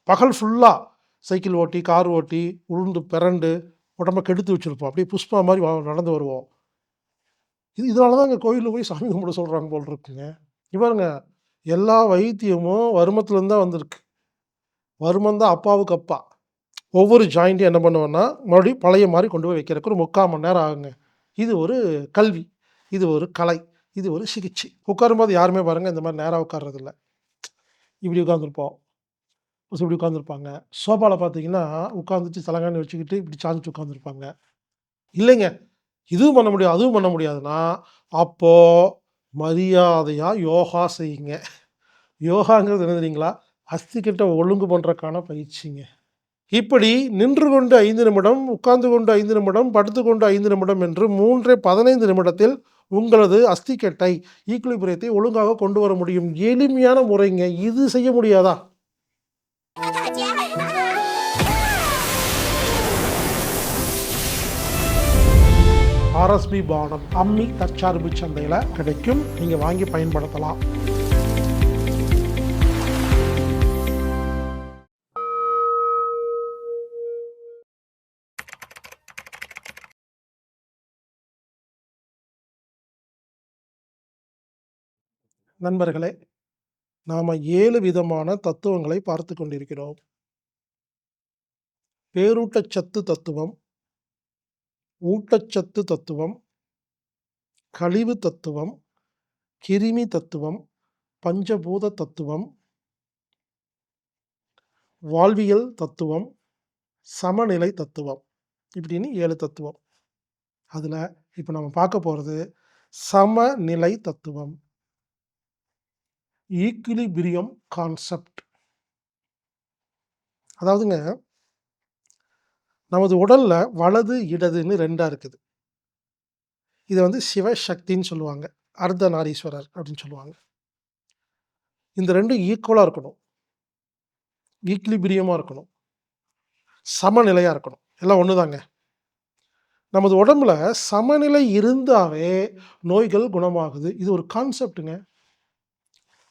பகல் ஃபுல்லாக சைக்கிள் ஓட்டி, கார் ஓட்டி, உருண்டு பெரண்டு உடம்ப கெடுத்து வச்சிருப்போம். அப்படியே புஷ்பா மாரி நடந்து வருவோம். இதனால தான் இங்க கோயில்ல போய் சாமி கும்பிட சொல்றாங்க போல இருக்குங்க. இங்க பாருங்க, எல்லா வைத்தியமும் வருமத்திலேருந்து தான் வந்திருக்கு. வருமன் தான் அப்பாவுக்கு அப்பா. ஒவ்வொரு ஜாயிண்ட்டையும் என்ன பண்ணுவேன்னா, மறுபடியும் பழைய மாரி கொண்டு போய் வைக்கிறதுக்கு ஒரு 3/4 மணி நேரம் ஆகுங்க. இது ஒரு கல்வி, இது ஒரு கலை, இது ஒரு சிகிச்சை. உட்காரும்போது யாருமே பாருங்க இந்த மாரி நேரா உட்கார்றதில்ல. இப்படி உட்கார்ந்திருப்போம். இப்படி உட்கார்ந்திருப்பாங்க. சோபால பார்த்தீங்கன்னா, உட்கார்ந்துட்டு தலகாணி வச்சுக்கிட்டு இப்படி சாஞ்சுட்டு உட்கார்ந்திருப்பாங்க. இல்லைங்க, இதுவும் பண்ண முடியாது, அதுவும் பண்ண முடியாதுன்னா, அப்போ மரியாதையா யோகா செய்யுங்க. யோகாங்கிறது என்ன தெரியுங்களா? அஸ்திகிட்ட ஒழுங்கு பண்றதுக்கான பயிற்சிங்க. இப்படி நின்று கொண்டு 5 நிமிடம், உட்கார்ந்து கொண்டு 5 நிமிடம், படுத்துக்கொண்டு 5 நிமிடம் என்று 3 15 நிமிடத்தில் உங்களது அஸ்திகட்டை, ஈக்விலிபிரியத்தை ஒழுங்காக கொண்டு வர முடியும். எளிமையான முறைங்க. இது செய்ய முடியாதா? ஆர்எஸ்பி பானம் அம்மி தற்சார்பு சந்தையில கிடைக்கும். நீங்க வாங்கி பயன்படுத்தலாம். நண்பர்களே, நாம 7 விதமான தத்துவங்களை பார்த்து கொண்டிருக்கிறோம். பேரூட்டச்சத்து தத்துவம், ஊட்டச்சத்து தத்துவம், கழிவு தத்துவம், கிருமி தத்துவம், பஞ்சபூத தத்துவம், வாழ்வியல் தத்துவம், சமநிலை தத்துவம். இப்படின்னு 7 தத்துவம். அதுல இப்ப நம்ம பார்க்க போறது சமநிலை தத்துவம். Equilibrium concept. அதாவதுங்க, நமது உடல்ல வலது, இடதுன்னு 2ஆ இருக்குது. இத வந்து சிவசக்தின்னு சொல்லுவாங்க. அர்த்தநாரீஸ்வரர் அப்படின்னு சொல்லுவாங்க. இந்த 2ம் ஈக்குவலா இருக்கணும். ஈக்விலிபிரியமா இருக்கணும். சமநிலையா இருக்கணும். எல்லாம் ஒண்ணுதாங்க. நமது உடம்புல சமநிலை இருந்தாவே நோய்கள் குணமாகுது. இது ஒரு கான்செப்ட்டுங்க.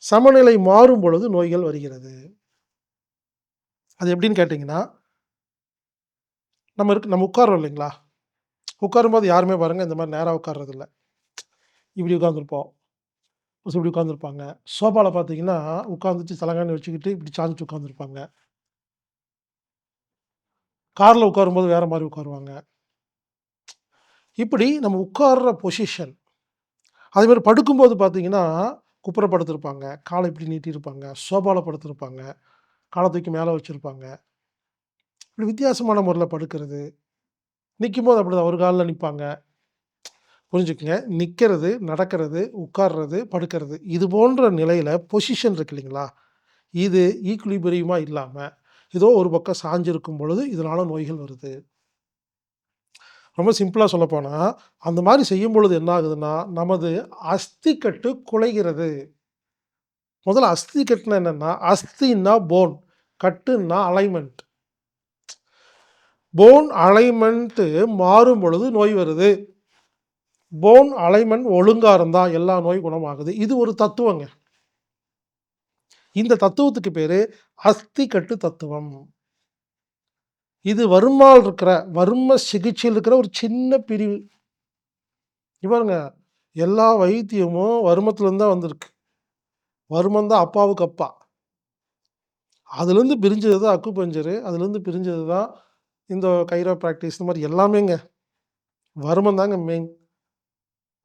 சமநிலை மாறும் பொழுது நோய்கள் வருகிறது. அது எப்படின்னு கேட்டீங்கன்னா, நம்ம உட்கார்றோம் இல்லைங்களா? உட்காரும்போது யாருமே பாருங்க இந்த மாரி நேரா உட்கார்றதில்ல. இப்படி உட்கார்ந்திருப்போம். இப்படி உட்கார்ந்திருப்பாங்க. சோபால பார்த்தீங்கன்னா, உட்கார்ந்துட்டு தலகாணி வச்சுக்கிட்டு இப்படி சாஞ்சுட்டு உட்கார்ந்திருப்பாங்க. கார்ல உட்காரும்போது வேற மாரி உட்காருவாங்க. இப்படி நம்ம உட்கார்ற பொசிஷன். அதேமாரி படுக்கும்போது பார்த்தீங்கன்னா, குப்புற படுத்திருப்பாங்க. கால இப்படி நீட்டியிருப்பாங்க. சோபால படுத்திருப்பாங்க. கால தூக்கி மேல வச்சிருப்பாங்க. இப்படி வித்தியாசமான முறையில படுக்கிறது. நிக்கும்போது அப்படிதான் ஒரு கால்ல நிப்பாங்க. புரிஞ்சுக்கங்க. நிக்கிறது, நடக்கிறது, உட்கார்றது, படுக்கிறது. இது போன்ற நிலையில பொசிஷன் இருக்கு இல்லைங்களா? இது ஈக்விலிபிரியமா இல்லாம, ஏதோ ஒரு பக்கம் சாய்ஞ்சிருக்கும் பொழுது, இதனால நோய்கள் வருது. ரொம்ப சிம்பிளா சொல்லப்போனா, அந்த மாரி செய்யும் பொழுது என்ன ஆகுதுன்னா, நமது அஸ்திக்கட்டு குலைகிறது. முதல்ல அஸ்திக்கட்டுனா என்னன்னா, அஸ்தின்னா போன், கட்டுன்னா அலைன்மென்ட். போன் அலைன்மென்ட் மாறும் பொழுது நோய் வருது. போன் அலைன்மென்ட் ஒழுங்கா இருந்தா எல்லா நோய் குணமாகுது. இது ஒரு தத்துவங்க. இந்த தத்துவத்துக்கு பேரு அஸ்திக்கட்டு தத்துவம். இது வர்ம சிகிச்சையில இருக்கிற ஒரு சின்ன பிரிவு. இங்க பாருங்க, எல்லா வைத்தியமும் வருமத்திலேருந்து தான் வந்திருக்கு. வருமன் தான் அப்பாவுக்கு அப்பா. அதுலேருந்து பிரிஞ்சது தான் அக்குபஞ்சரு. அதுலேருந்து பிரிஞ்சது தான் இந்த கைரோ பிராக்டிஸ் இந்த மாரி எல்லாமேங்க. வருமன் தாங்க மெயின்.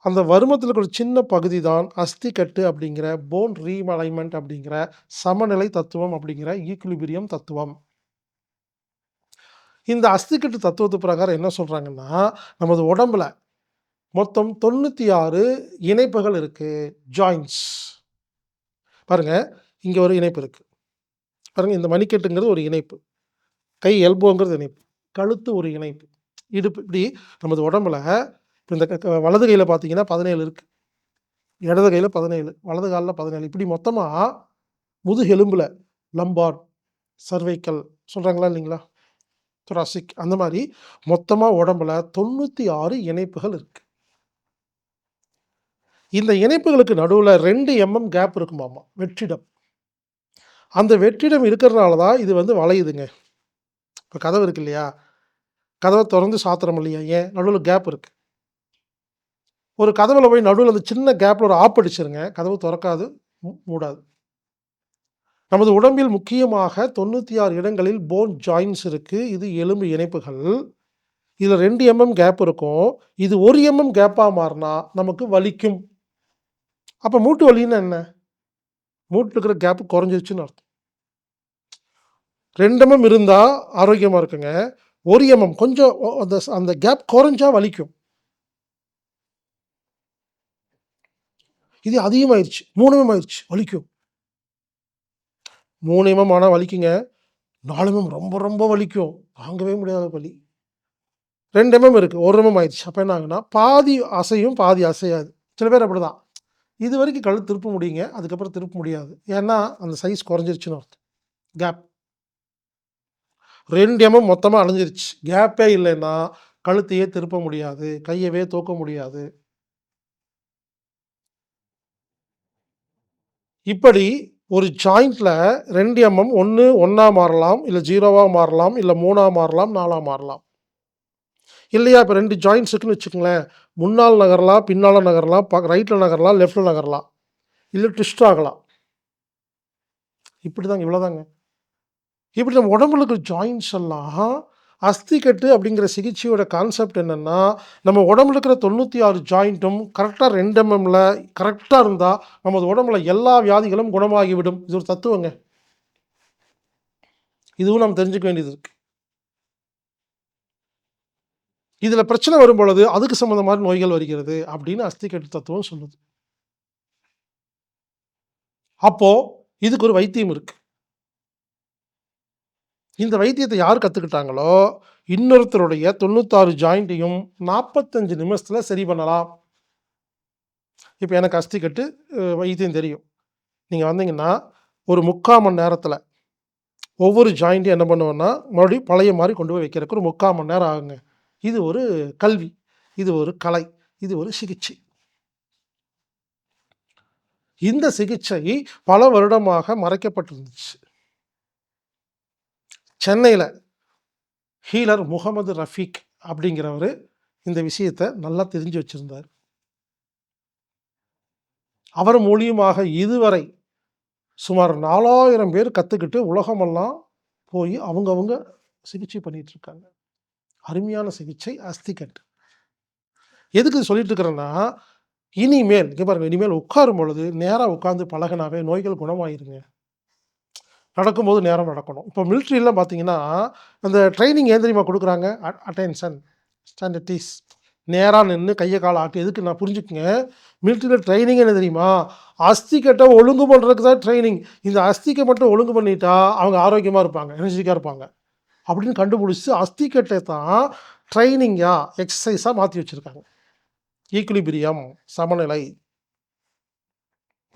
அந்த வருமத்தில இருக்கிற ஒரு சின்ன பகுதி தான் அஸ்திக்கட்டு அப்படிங்கிற போன் ரீஅலைன்மென்ட் அப்படிங்கிற சமநிலை தத்துவம் அப்படிங்கிற ஈக்விலிபிரியம் தத்துவம். இந்த அஸ்திக்கட்டு தத்துவத்து பிரகாரம் என்ன சொல்றாங்கன்னா, நமது உடம்புல மொத்தம் 96 இணைப்புகள் இருக்கு. ஜாயிண்ட்ஸ். பாருங்க, இங்க ஒரு இணைப்பு இருக்கு. பாருங்க, இந்த மணிக்கட்டுங்கிறது ஒரு இணைப்பு. கை எல்போங்கிறது இணைப்பு. கழுத்து ஒரு இணைப்பு. இடுப்பு இப்படி நமது உடம்புல இந்த வலது கையில பார்த்தீங்கன்னா 17 இருக்கு. இடது கையில 17, வலது கால்ல 17 இப்படி மொத்தமா முதுகெலும்புல லம்பார், சர்வைக்கல் சொல்றாங்களா இல்லைங்களா? தொராசிக் அந்த மாரி மொத்தமா உடம்புல 96 இணைப்புகள் இருக்கு. இந்த இணைப்புகளுக்கு நடுவுல 2 கேப் இருக்குமாமா. வெற்றிடம். அந்த வெற்றிடம் இருக்கிறனால தான் இது வந்து வளையுதுங்க. இப்ப கதவு இருக்கு இல்லையா? கதவ தொறந்து சாத்துறோம் இல்லையா? ஏன்? நடுவுல கேப் இருக்கு. ஒரு கதவுல போய் நடுவுல அந்த சின்ன கேப்ல ஒரு ஆப்பு அடிச்சிருங்க. கதவு தொறக்காது, மூடாது. நமது உடம்பில் முக்கியமாக 96 இடங்களில் போன் ஜாயின்ட்ஸ் இருக்கு. இது எலும்பு இணைப்புகள். இதுல 2 கேப் இருக்கும். இது 1 கேப்பா மாறுனா நமக்கு வலிக்கும். அப்ப மூட்டு வலின்னா என்ன? மூட்டுல இருக்கிற கேப் குறைஞ்சிருச்சுன்னு அர்த்தம். 2 இருந்தா ஆரோக்கியமா இருக்குங்க. 1 கொஞ்சம் அந்த அந்த கேப் குறைஞ்சா வலிக்கும். இது அதிகமாயிருச்சு. 3 ஆயிருச்சு வலிக்கும். 3 ஆனா வலிக்குங்க. 4 ரொம்ப ரொம்ப வலிக்கும். தாங்கவே முடியாத வலி. 2 இருக்கு. 1 ஆயிருச்சு. அப்ப என்ன ஆகும்னா, பாதி அசையும், பாதி அசையாது. சில பேர் அப்படிதான். இதுவரைக்கும் கழுத்து திருப்ப முடியுங்க. அதுக்கப்புறம் திருப்ப முடியாது. ஏன்னா, அந்த சைஸ் குறைஞ்சிருச்சுன்னு அர்த்தம். கேப். 2 மொத்தமா அடைஞ்சிருச்சு. கேப்பே இல்லைன்னா, கழுத்தையே திருப்ப முடியாது. கையவே தூக்க முடியாது. இப்படி ஒரு ஜாயிண்ட்ல 2 ஒண்ணு 1 மாறலாம், இல்ல 0வா மாறலாம், இல்ல 3 மாறலாம், 4 மாறலாம். இல்லையா இப்ப 2 ஜாயிண்ட்ஸ் இருக்குன்னு வச்சுக்கங்களேன். முன்னால நகரலாம், பின்னால நகரலாம், ரைட்ல நகரலாம், லெஃப்ட்ல நகரலாம். இல்ல ட்விஸ்ட் ஆகலாம். இப்படிதாங்க இவ்வளோதாங்க. இப்படி நம்ம உடம்புல இருக்கிற ஜாயிண்ட்ஸ் எல்லாம் அஸ்திக்கட்டு அப்படிங்கிற சிகிச்சையோட கான்செப்ட் என்னன்னா, நம்ம உடம்புல இருக்கிற 96 ஜாயிண்ட்டும் கரெக்ட்டா 2 கரெக்ட்டா இருந்தா, நமது உடம்புல எல்லா வியாதிகளும் குணமாகிவிடும். இது ஒரு தத்துவங்க. இதுவும் நாம் தெரிஞ்சுக்க வேண்டியது இருக்கு. இதுல பிரச்சனை வரும்பொழுது, அதுக்கு சம்மந்தமான நோய்கள் வருகிறது அப்படின்னு அஸ்திக்கட்டு தத்துவம் சொல்லுது. அப்போ இதுக்கு ஒரு வைத்தியம் இருக்கு. இந்த வைத்தியத்த யார் கத்துக்கிட்டாங்களோ, இன்னொருத்தருடைய 96 ஜாயிண்ட்டையும் 45 நிமிஷத்துல சரி பண்ணலாம். இப்ப எனக்கு அஸ்திக்கட்டு வைத்தியம் தெரியும். நீங்க வந்தீங்கன்னா, ஒரு 3/4 மணி நேரத்துல ஒவ்வொரு ஜாயிண்ட்டையும் என்ன பண்ணுவேன்னா, மறுபடியும் பழைய மாரி கொண்டு போய் வைக்கிறதுக்கு ஒரு 3/4 மணி நேரம் ஆகுங்க. இது ஒரு கல்வி. இது ஒரு கலை. இது ஒரு சிகிச்சை. இந்த சிகிச்சை பல வருடமாக மறைக்கப்பட்டிருந்துச்சு. சென்னையில ஹீலர் முகமது ரஃபீக் அப்படிங்கிறவரு இந்த விஷயத்த நல்லா தெரிஞ்சு வச்சிருந்தாரு. அவர் மூலியமாக இதுவரை சுமார் 4000 பேர் கத்துக்கிட்டு உலகமெல்லாம் போய் அவங்கவங்க சிகிச்சை பண்ணிட்டு இருக்காங்க. அருமையான சிகிச்சை அஸ்திகட். எதுக்கு சொல்லிட்டு இருக்கிறேன்னா, இனிமேல் இங்க பாருங்க, இனிமேல் உட்காரும் பொழுது நேரா உட்கார்ந்து பழகுனாவே நோய்கள் குணமாயிருங்க. நடக்கும்போது நேரா நடக்கணும். இப்போ மிலிட்டரிலாம் பார்த்தீங்கன்னா, அந்த ட்ரெய்னிங் ஏன் தெரியுமா குடுக்குறாங்க? Attention, stand at is. நேரா நின்னு கைய கால ஆட்டி எதுக்கு நான் புரிஞ்சுக்கங்க. மிலிட்டரில ட்ரெய்னிங் என்ன தெரியுமா? அஸ்திகட்ட ஒழுங்கு பண்றதுக்கு தான் ட்ரெய்னிங். இந்த அஸ்திக்க மட்டும் ஒழுங்கு பண்ணிட்டா, அவங்க ஆரோக்கியமா இருப்பாங்க. எனர்ஜிட்டிக்கா இருப்பாங்க. அப்படின்னு கண்டுபிடிச்சு அஸ்திகட்ட தான் ட்ரெய்னிங்கா, எக்சர்சைஸா மாத்தி வச்சிருக்காங்க. ஈக்விலிபிரியம், சமநிலை.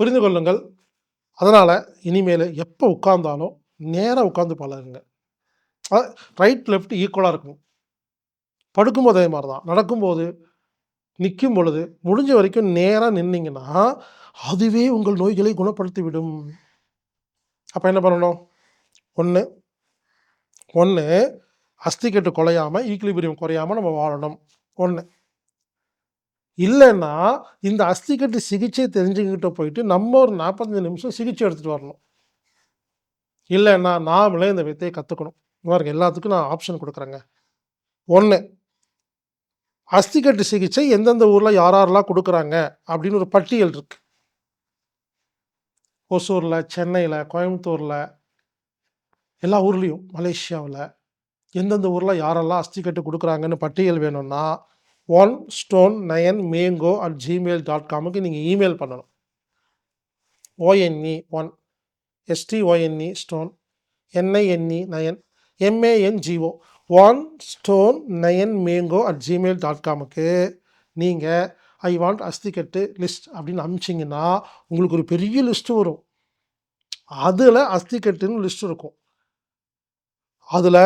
புரிந்து கொள்ளுங்கள். அதனால இனிமேலு எப்ப உட்கார்ந்தாலும் நேரா உட்கார்ந்து பழகுங்க. அ ரைட், லெஃப்ட் ஈக்குவலா இருக்கணும். படுக்கும்போது அதே மாரி தான். நடக்கும்போது, நிக்கும் பொழுது, முடிஞ்ச வரைக்கும் நேரா நின்னீங்கன்னா, அதுவே உங்கள் நோய்களை குணப்படுத்திவிடும். அப்ப என்ன பண்ணணும்? 1 1 அஸ்திகட்டு குலையாம, ஈக்விலிபிரியம் குறையாம நம்ம வாழணும். 1 இல்லன்னா, இந்த அஸ்திக்கட்டு சிகிச்சை தெரிஞ்சுக்கிட்ட போயிட்டு, நம்ம ஒரு 45 நிமிஷம் சிகிச்சை எடுத்துட்டு வரணும். இல்லன்னா, நாமளே இந்த வித்தைய கத்துக்கணும். பாருங்க எல்லாத்துக்கும் நான் ஆப்ஷன் குடுக்குறேங்க. 1 அஸ்திக்கட்டு சிகிச்சை எந்தெந்த ஊர்ல யார் யாரெல்லாம் குடுக்குறாங்க அப்படின்னு ஒரு பட்டியல் இருக்கு. ஒசூர்ல, சென்னையில, கோயம்புத்தூர்ல, எல்லா ஊர்லயும், மலேசியாவுல எந்தெந்த ஊர்ல யாரெல்லாம் அஸ்திக்கட்டு குடுக்குறாங்கன்னு பட்டியல் வேணும்னா, onestone9mango@gmail.comக்கு நீங்க இமெயில் பண்ணணும். ONE 1 STONE stone NINE 9 MANGO onestone9mango@gmail.comக்கு நீங்க ஐ வாண்ட் அஸ்திக்கட்டு லிஸ்ட் அப்படின்னு அனுப்பிச்சீங்கன்னா, உங்களுக்கு ஒரு பெரிய லிஸ்ட் வரும். அதுல அஸ்திக்கட்டுன்னு லிஸ்ட் இருக்கும். அதுல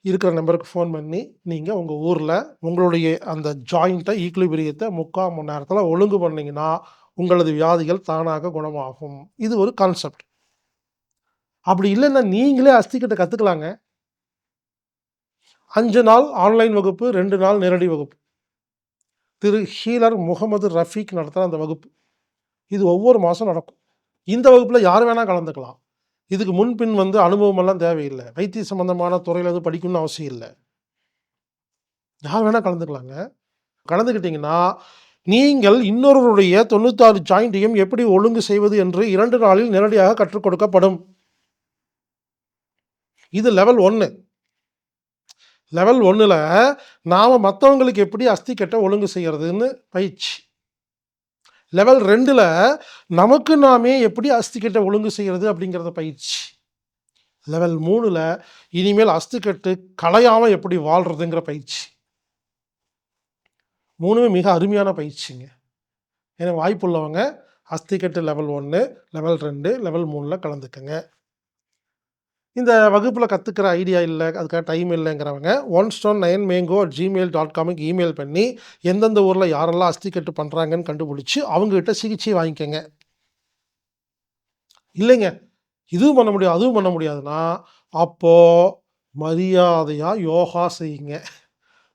இருக்கிற நம்பருக்கு ஃபோன் பண்ணி, நீங்க உங்க ஊர்ல உங்களுடைய அந்த ஜாயிண்ட்ட ஈக்விலிபிரியத்த 3/4 மணி நேரத்துல ஒழுங்கு பண்ணீங்கன்னா, உங்களது வியாதிகள் தானாக குணமாகும். இது ஒரு கான்செப்ட். அப்படி இல்லைன்னா நீங்களே அஸ்திக்கட்ட கற்றுக்கலாங்க. 5 நாள் ஆன்லைன் வகுப்பு, 2 நாள் நேரடி வகுப்பு. திரு ஹீலர் முகமது ரஃபீக் நடத்துகிற அந்த வகுப்பு. இது ஒவ்வொரு மாதம் நடக்கும். இந்த வகுப்பில் யார் வேணால் கலந்துக்கலாம். இதுக்கு முன்பின் அனுபவமெல்லாம் தேவையில்லை. வைத்திய சம்பந்தமான துறையில் எதுவும் படிக்கணும்னு அவசியம் இல்லை. யார் வேணால் கலந்துக்கலாங்க. கலந்துக்கிட்டிங்கன்னா நீங்கள் இன்னொருவருடைய 96 ஜாயிண்ட்டையும் எப்படி ஒழுங்கு செய்வது என்று 2 நாளில் நேரடியாக கற்றுக் கொடுக்கப்படும். இது லெவல் 1. லெவல் 1ல் நாம் மற்றவங்களுக்கு எப்படி அஸ்திக்கட்டை ஒழுங்கு செய்கிறதுன்னு பயிற்சி. லெவல் 2ல் நமக்கு நாமே எப்படி அஸ்திக்கட்டை ஒழுங்கு செய்கிறது அப்படிங்கிறத பயிற்சி. லெவல் 3ல் இனிமேல் அஸ்திக்கட்டு களையாமல் எப்படி வாழ்கிறதுங்கிற பயிற்சி. 3மே மிக அருமையான பயிற்சிங்க. ஏன்னா வாய்ப்புள்ளவங்க அஸ்திக்கட்டு லெவல் 1, லெவல் 2, லெவல் 3ல் கலந்துக்கங்க. இந்த வகுப்பில் கற்றுக்கிற ஐடியா இல்லை, அதுக்காக டைம் இல்லைங்கிறவங்க onestone9mango@gmail.comக்கு இமெயில் பண்ணி எந்தெந்த ஊரில் யாரெல்லாம் அஸ்திக்கட்டு பண்ணுறாங்கன்னு கண்டுபிடிச்சி அவங்ககிட்ட சிகிச்சை வாங்கிக்கங்க. இல்லைங்க இதுவும் பண்ண முடியாது அதுவும் பண்ண முடியாதுன்னா அப்போது மரியாதையாக யோகா செய்யுங்க.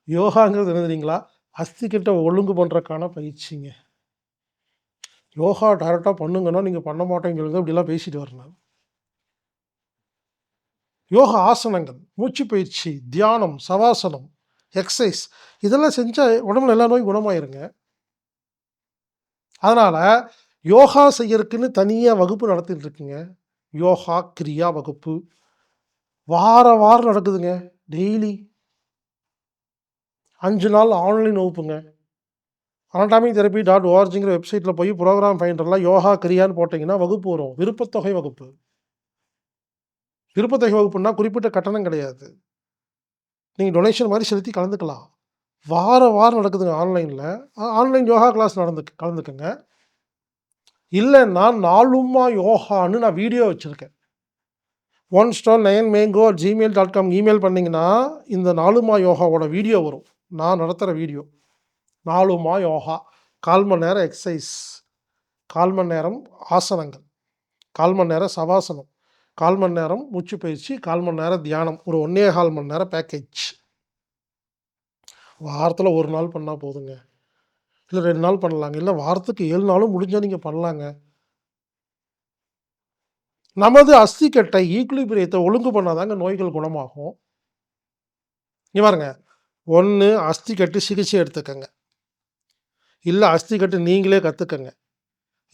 யோகாங்கிறது என்ன தெரியுங்களா? அஸ்திக்கட்டை ஒழுங்கு பண்ணுறதுக்கான பயிற்சிங்க. யோகா டைரெக்டாக பண்ணுங்கன்னா நீங்கள் பண்ண மாட்டேங்கிறது இப்படிலாம் பேசிட்டு வரணும். யோகா ஆசனங்கள், மூச்சு பயிற்சி, தியானம், சவாசனம், எக்ஸசைஸ் இதெல்லாம் செஞ்சால் உடம்புல எல்லா நோயும் குணமாயிருங்க. அதனால் யோகா செய்யறதுக்குன்னு தனியாக வகுப்பு நடத்திட்டு இருக்குங்க. யோகா கிரியா வகுப்பு வாரம் நடக்குதுங்க. டெய்லி 5 நாள் ஆன்லைன் வகுப்புங்க. anatomy-therapy.orgங்கிற வெப்சைட்டில் போய் ப்ரோக்ராம் ஃபைண்டரில் யோகா கிரியான்னு போட்டிங்கன்னா வகுப்பு வரும். விருப்பத்தொகை வகுப்பு. விருப்பத்தொகை வகுப்புன்னா குறிப்பிட்ட கட்டணம் கிடையாது. நீங்கள் டொனேஷன் மாதிரி செலுத்தி கலந்துக்கலாம். வாரம் நடக்குதுங்க ஆன்லைனில். ஆன்லைன் யோகா கிளாஸ் கலந்துக்குங்க. இல்லைன்னா நாளுமா யோகான்னு நான் வீடியோ வச்சுருக்கேன். onestone9mango@gmail.com இமெயில் பண்ணிங்கன்னா இந்த நாளுமா யோகாவோட வீடியோ வரும். நான் நடத்துகிற வீடியோ. நாளுமா யோகா 1/4 மணி நேரம் எக்ஸசைஸ், 1/4 மணி நேரம் ஆசனங்கள், 1/4 மணி நேரம் சவாசனம், 1/4 மணி நேரம் மூச்சு பயிற்சி, 1/4 மணி நேரம் தியானம், ஒரு 1.25 மணி நேரம் பேக்கேஜ். வாரத்தில் 1 நாள் பண்ணால் போதுங்க. இல்லை 2 நாள் பண்ணலாங்க. இல்லை வாரத்துக்கு 7 நாளும் முடிஞ்சால் நீங்கள் பண்ணலாங்க. நமது அஸ்திக்கட்டை ஈக்குலிபிரியத்தை ஒழுங்கு பண்ணாதாங்க நோய்கள் குணமாகும். இங்கே பாருங்க, 1 அஸ்திக்கட்டு சிகிச்சை எடுத்துக்கங்க. இல்லை அஸ்திக்கட்டு நீங்களே கற்றுக்கங்க.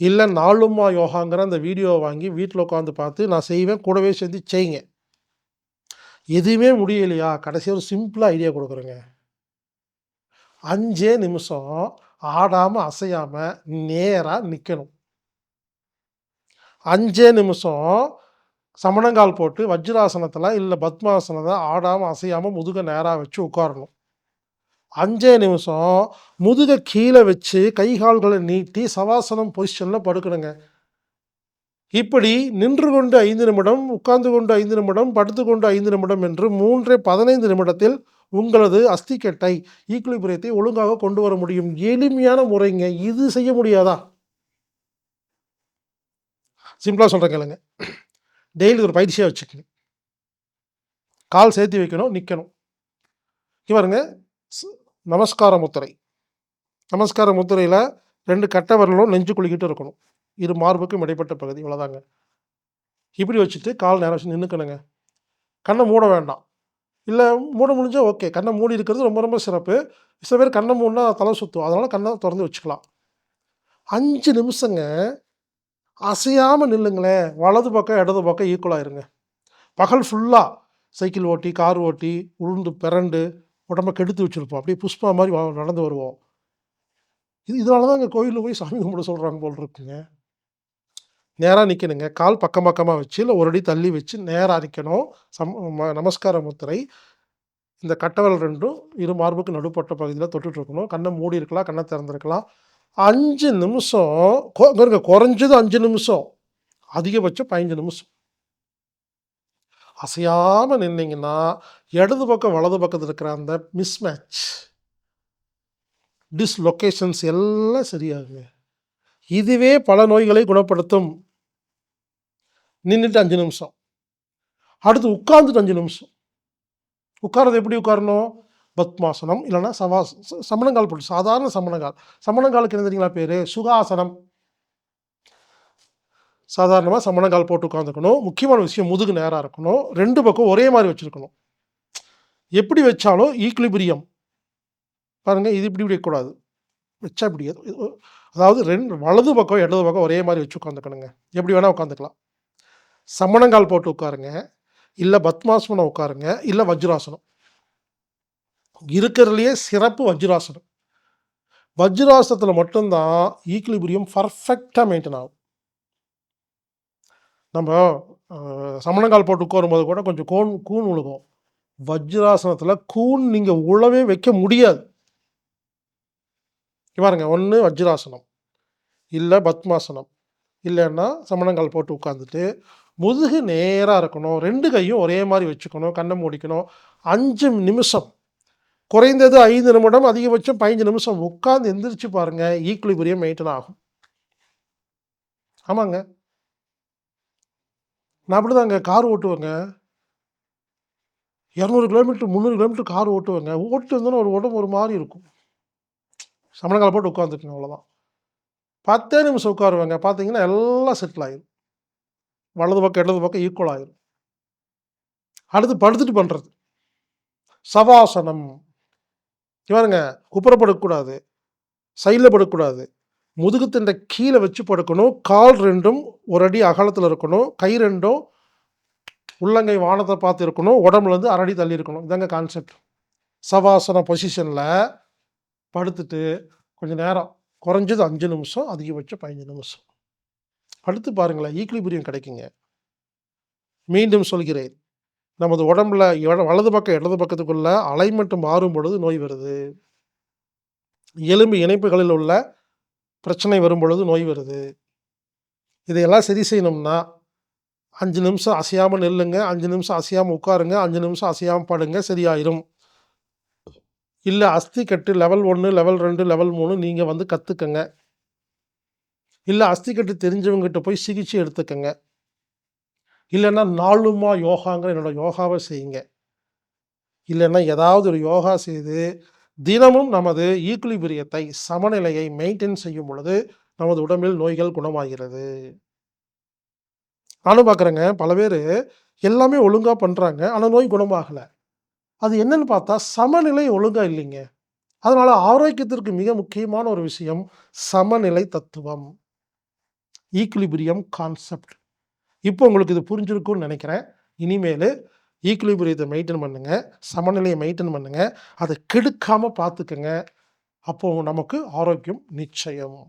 இல்லை நாளுமா யோகாங்கிற அந்த வீடியோவை வாங்கி வீட்டில் உட்காந்து பார்த்து நான் செய்வேன், கூடவே சேர்ந்து செய்யுங்க. எதுவுமே முடியலையா, கடைசியாக ஒரு சிம்பிளாக ஐடியா கொடுக்குறேங்க. 5 நிமிஷம் ஆடாமல் அசையாமல் நேராக நிற்கணும். 5 நிமிஷம் சமணங்கால் போட்டு வஜ்ராசனத்தில் இல்லை பத்மாசனத்தில் ஆடாமல் அசையாமல் முதுகை நேராக வச்சு உட்காரணும். 5 நிமிஷம் முதுகை கீழே வச்சு கை கால்களை நீட்டி சவாசனம் பொசிஷனில் படுக்கணுங்க. இப்படி நின்று கொண்டு 5 நிமிடம், உட்கார்ந்து கொண்டு 5 நிமிடம், படுத்து கொண்டு 5 நிமிடம் என்று 15 நிமிடத்தில் உங்களது அஸ்திக்கட்டை ஈக்குலிபிரியத்தை ஒழுங்காக கொண்டு வர முடியும். எளிமையான முறைங்க. இது செய்ய முடியாதா? சிம்பிளாக சொல்கிறேன் கேளுங்க. டெய்லி ஒரு பயிற்சியாக வச்சுக்கணும். கால் சேர்த்து வைக்கணும், நிற்கணும். பாருங்க, நமஸ்கார முத்திரை. நமஸ்கார முத்திரையில் 2 கட்டை விரலும் நெஞ்சு குளிக்கிட்டு இருக்கணும். இரு மார்புக்கும் இடைப்பட்ட பகுதி, இவ்வளோதாங்க. இப்படி வச்சுட்டு கால் நேரம் வச்சு நின்றுக்கணுங்க. கண்ணை மூட வேண்டாம். இல்லை மூட முடிஞ்சால் ஓகே. கண்ணை மூடி இருக்கிறது ரொம்ப ரொம்ப சிறப்பு. சில பேர் கண்ணை மூடினா தலை சுற்றும். அதனால் கண்ணை திறந்து வச்சுக்கலாம். 5 நிமிஷங்க அசையாமல் நில்லுங்களேன். வலது பக்கம் இடது பக்கம் ஈக்குவலாக இருங்க. பகல் ஃபுல்லாக சைக்கிள் ஓட்டி, கார் ஓட்டி, உருண்டு பிறண்டு உடம்பை கெடுத்து வச்சுருப்போம். அப்படியே புஷ்பா மாதிரி நடந்து வருவோம். இதனால தான் இங்கே கோயிலில் போய் சாமி கும்பிட சொல்கிறாங்க போல் இருக்குங்க. நேராக நிற்கணுங்க. கால் பக்கம் பக்கமாக வச்சு இல்லை ஒரு அடி தள்ளி வச்சு நேராக நிற்கணும். நமஸ்கார முத்திரை. இந்த கட்டவரல் 2ம் இரு மார்புக்கு நடுப்பட்ட பகுதியில் தொட்டுட்டு இருக்கணும். கண்ணை மூடி இருக்கலாம், கண்ணை திறந்துருக்கலாம். 5 நிமிஷம் குறைஞ்சது 5 நிமிஷம், அதிகபட்சம் 15 நிமிஷம் அசையாமல் நின்னீங்கன்னா இடது பக்கம் வலது பக்கத்தில் இருக்கிற அந்த மிஸ்மேட்ச், டிஸ்லொகேஷன்ஸ் எல்லாம் சரியாகுங்க. இதுவே பல நோய்களை குணப்படுத்தும். நின்றுட்டு 5 நிமிஷம் அடுத்து உட்கார்ந்துட்டு 5 நிமிஷம். உட்கார்றது எப்படி உட்காரணும்? பத்மாசனம் இல்லைன்னா சமணங்கால் போட்டு சாதாரண சமணங்கால். சமணங்காலுக்கு என்ன தெரியுங்களா பேரு? சுகாசனம். சாதாரணமாக சமணங்கால் போட்டு உட்காந்துக்கணும். முக்கியமான விஷயம் முதுகு நேராக இருக்கணும். 2 பக்கம் ஒரே மாதிரி வச்சிருக்கணும். எப்படி வச்சாலும் ஈக்லிபிரியம் பாருங்க, இது இப்படி வைக்கக்கூடாது. வச்சா இப்படி அதாவது வலது பக்கம் இடது பக்கம் ஒரே மாதிரி வச்சு உட்காந்துக்கணுங்க. எப்படி வேணால் உட்காந்துக்கலாம். சமணங்கால் போட்டு உட்காருங்க, இல்லை பத்மாசனம் உட்காருங்க, இல்லை வஜ்ராசனம். இருக்கிறதுலையே சிறப்பு வஜ்ராசனம். வஜ்ராசனத்தில் மட்டும்தான் ஈக்லிபிரியம் பர்ஃபெக்டாக மெயின்டைன் ஆகும். நம்ம சமணங்கால் போட்டு உட்காரும்போது கூட கொஞ்சம் கூன் உழுகும். வஜ்ராசனத்தில் கூன் நீங்கள் உழவே வைக்க முடியாது. பாருங்க, ஒன்று வஜ்ராசனம், இல்லை பத்மாசனம், இல்லைன்னா சமணங்கால் போட்டு உட்காந்துட்டு முதுகு நேராக இருக்கணும். 2 கையும் ஒரே மாதிரி வச்சுக்கணும். கண்ணை மூடிக்கணும். 5 நிமிஷம், குறைந்தது 5 நிமிடம், அதிகபட்சம் 15 நிமிஷம் உட்காந்து எந்திரிச்சு பாருங்க, ஈக்லிபிரியம் மெயின்டைன் ஆகும். ஆமாங்க, நான் அப்படிதாங்க கார் ஓட்டுவேங்க. 200 கிலோமீட்டர் 300 கிலோமீட்டர் கார் ஓட்டுவேங்க. ஓட்டு வந்தோன்னா ஒரு உடம்பு ஒரு மாதிரி இருக்கும். சமணங்கால் போட்டு உட்காந்துருக்குங்க, அவ்வளோதான். 10 நிமிஷம் உட்காருவேங்க. பார்த்தீங்கன்னா எல்லாம் செட்டில் ஆயிரும். வலது பக்கம் இடது பக்கம் ஈக்குவல் ஆயிரும். அடுத்து படுத்துட்டு பண்ணுறது சவாசனம். பாருங்க, குப்புற படுக்கக்கூடாது, சைடில் படுக்கக்கூடாது. முதுகு தண்டை கீழே வச்சு படுக்கணும். கால் 2ம் ஒரு அடி அகலத்தில் இருக்கணும். கை 2ம் உள்ளங்கை வானத்தை பார்த்து இருக்கணும். உடம்புலேருந்து 1 அடி தள்ளி இருக்கணும். இதாங்க கான்செப்ட். சவாசன பொசிஷனில் படுத்துட்டு கொஞ்சம் நேரம், குறைஞ்சது 5 நிமிஷம், அதிகபட்சம் 15 நிமிஷம் படுத்து பாருங்களேன், ஈக்லிபிரியம் கிடைக்குங்க. மீண்டும் சொல்கிறேன், நமது உடம்புல வலது பக்கம் இடது பக்கத்துக்குள்ள அலைன்மெண்ட் மாறும் பொழுது நோய் வருது. எலும்பு இணைப்புகளில் உள்ள பிரச்சனை வரும் பொழுது நோய் வருது. இதையெல்லாம் சரி செய்யணும்னா 5 நிமிஷம் அசையாமல் நில்லுங்க, 5 நிமிஷம் அசையாமல் உட்காருங்க, 5 நிமிஷம் அசையாமல் படுங்க, சரியாயிரும். இல்லை அஸ்தி கட்டு லெவல் 1, லெவல் 2, லெவல் 3 நீங்கள் வந்து கற்றுக்கங்க. இல்லை அஸ்தி கட்டு தெரிஞ்சவங்ககிட்ட போய் சிகிச்சை எடுத்துக்கங்க. இல்லைன்னா நாளுமா யோகாங்கிற என்னோட யோகாவை செய்யுங்க. இல்லைன்னா ஏதாவது ஒரு யோகா செய்து தினமும் நமது ஈக்லிபிரியத்தை, சமநிலையை மெயின்டைன் செய்யும் பொழுது நமது உடம்பில் நோய்கள் குணமாகிறது. நானும் பார்க்குறேங்க, பல பேர் எல்லாமே ஒழுங்காக பண்ணுறாங்க, ஆனால் நோய் குணமாகலை. அது என்னன்னு பார்த்தா சமநிலை ஒழுங்காக இல்லைங்க. அதனால் ஆரோக்கியத்திற்கு மிக முக்கியமான ஒரு விஷயம் சமநிலை தத்துவம், ஈக்லிபிரியம் கான்செப்ட். இப்போ உங்களுக்கு இது புரிஞ்சிருக்கும்னு நினைக்கிறேன். இனிமேல் ஈக்லிபிரியத்தை மெயின்டைன் பண்ணுங்கள், சமநிலையை மெயின்டைன் பண்ணுங்கள், அதை கெடுக்காமல் பார்த்துக்கங்க. அப்போது நமக்கு ஆரோக்கியம் நிச்சயம்.